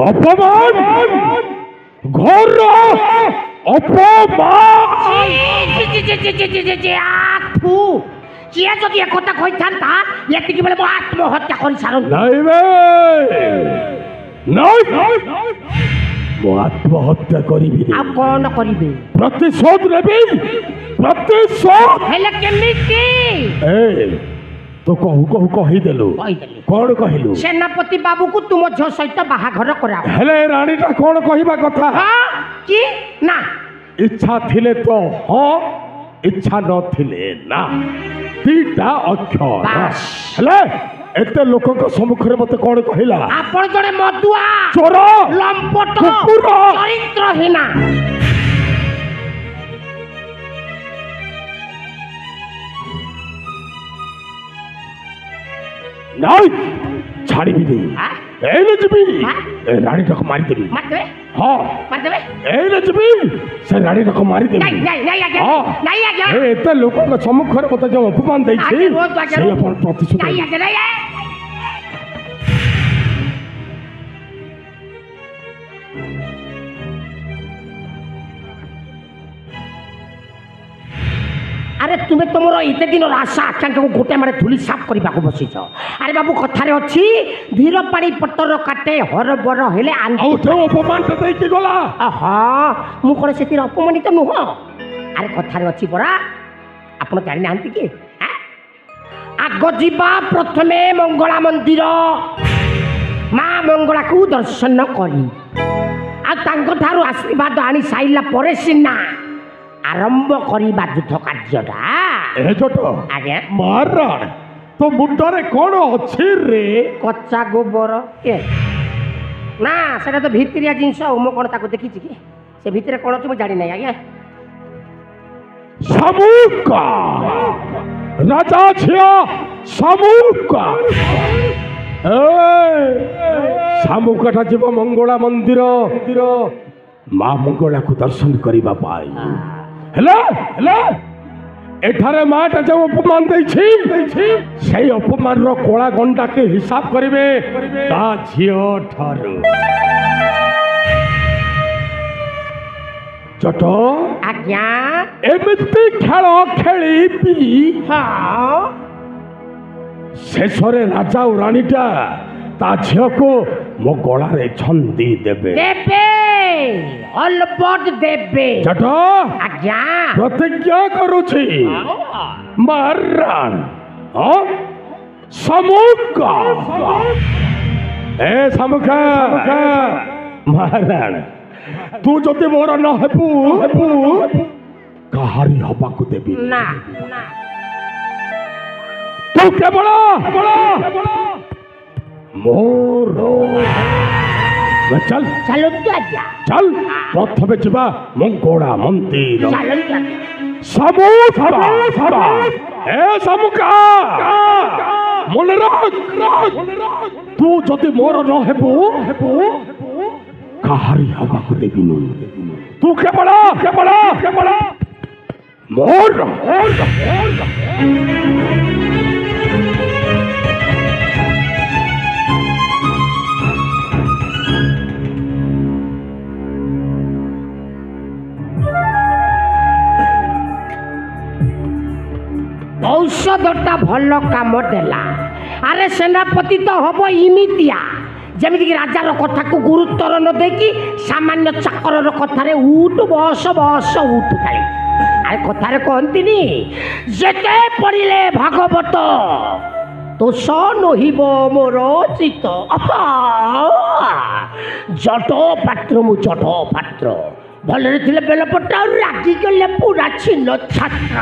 অপমান ঘোর অপমান কিଏ ଯଦି ଏକଥା କହିଥାନ୍ତା ଏତିକି ବେଳେ ମୁଁ ଆତ୍ମହତ୍ୟା କରିସାରନ୍ତି। ମୁଁ ଆତ୍ମହତ୍ୟା କରିବି। ଆଉ କଣ କରିବେ? ପ୍ରତିଶୋଧ ନେବି। ପ୍ରତିଶୋଧ ହେଲେ କେମିତି? ତୁ କହୁ କହୁ କହିଦେଲୁ। କହିଦେଲି। କଣ କହିଲୁ? ସେନାପତି ବାବୁକୁ ତୁମ ଝିଅ ସହିତ ବାହାଘର କରାଅ। ହେଲେ ରାଣୀଟା କଣ କହିବା କଥା? କି ନା ଇଚ୍ଛା ଥିଲେ ତ ହଁ, ଇଚ୍ଛା ନଥିଲେ ନା, ଦିଟା ଅକ୍ଷର। ହେଲେ ଏତେ ଲୋକଙ୍କ ସମ୍ମୁଖରେ ମତେ କଣ କହିଲା? ଆପଣ ଜଣେ ମଦୁଆ, ଚୋର, ଲମ୍ପଟ, କୁକୁର, ଚରିତ୍ରହୀନା। ନାଇଁ ଛାଡ଼ିବିନି। ଏଇନେ ଯିବି ରାଣୀଟାକୁ ମାରିଦେବି। ହଁ ଏଇନେ ଯିବି ସେ ରାଣୀଟାକୁ ମାରିଦେବି। ଏତେ ଲୋକଙ୍କ ସମ୍ମୁଖରେ ମତେ ଯୋଉ ଅପମାନ ଦେଇଛି ସେଇ ଆପଣ ପ୍ରତିଶୋଧ। আরে তুমি তোমার এতে দিন আশা আকাঙ্ক্ষাকে গোটে মানে ধুলি সাফ করা বসিছ। আরে বাবু কথারে অছি ধীর পাড়ি পটর কাটে হরবর হেলে অপমানটা দেখি গলা। হ্যাঁ মু কোন সেতির অপমানিত নুহ। আরে কথারে অছি পরা আপন জানি না কি আগ যা প্রথমে মঙ্গলা মন্দির মা মঙ্গলাকে দর্শন করি আর আশীর্বাদ আনি সাইলা পরে সিনা আরম্ভ করিবা যুদ্ধ কার্যটা। আজ্ঞা মহারাণ তো মুন্ডরে কোন ଅଛି রে? কচ্চা গোবর না সেটা তো ভিতরিয়া জিনিস মু কোন তাকে দেখিছি কি সে ভিতরে কোন আছে মু জানি নাই। আজ্ঞা শামুকা রাজা ঝিয়া শামুকা। শামুকাটা ଯିବ ମଙ୍ଗଳା ମନ୍ଦିର ମା ମଙ୍ଗଳାକୁ ଦର୍ଶନ କରିବା ପାଇଁ। ହେଲା ହେଲା ଏଠାରେ ମାଟା ଯୋଉ ଅପମାନ ଦେଇଛି ସେଇ ଅପମାନର କଳା ଗଣ୍ଡାକେ ହିସାବ କରିବେ ତା ଝିଅ ଠାରୁ। ଚଟ ଆଜ୍ଞା ଏମିତି ଖେଳ ଖେଳିବି ଶେଷରେ ରାଜା ଓ ରାଣୀଟା ତା ଝିଅକୁ ମୋ ଗଳାରେ ଛନ୍ଦି ଦେବେ। অলবট দেবে। চট আজ্ঞা প্রতিজ্ঞা করুছি মহারাণ শামুকা। এ শামুকা মহারাণ তু যদি মোর ন হেবু কাহারি হবাকু দেবি না। তু কেবল মোর। চল চলন্তু আজ্ঞা চল প্রথমে যা মঙ্গলা মন্দির। চলন্তু শামুকা এ শামুকা মনে রাখ তু যদি মোর ন হেবু কাহারি হবাকু দেবিনি। তু কেবল মোর। ଔଷଧଟା ଭଲ କାମ ଦେଲା। ଆରେ ସେନାପତି ତ ହବ ଇମିତିଆ ଯେମିତିକି ରାଜାର କଥାକୁ ଗୁରୁତ୍ୱର ନ ଦେଇକି ସାମାନ୍ୟ ଚାକରର କଥାରେ ଉଠୁ ବସ ଉଠୁ ଖାଲି। ଆରେ କଥାରେ କହନ୍ତିନି ଯେତେ ପଢ଼ିଲେ ଭାଗବତ ତୋଷ ନହିବ ମୋର ଚିତ। ଜଟ ପାତ୍ର ମୁଁ ଜଟ ପାତ୍ର ଭଲରେ ଥିଲେ ବେଲପଟ ଆଉ ରାଗିଗଲେ ପୁରା ଛିନ୍ନ ଛାତ୍ର।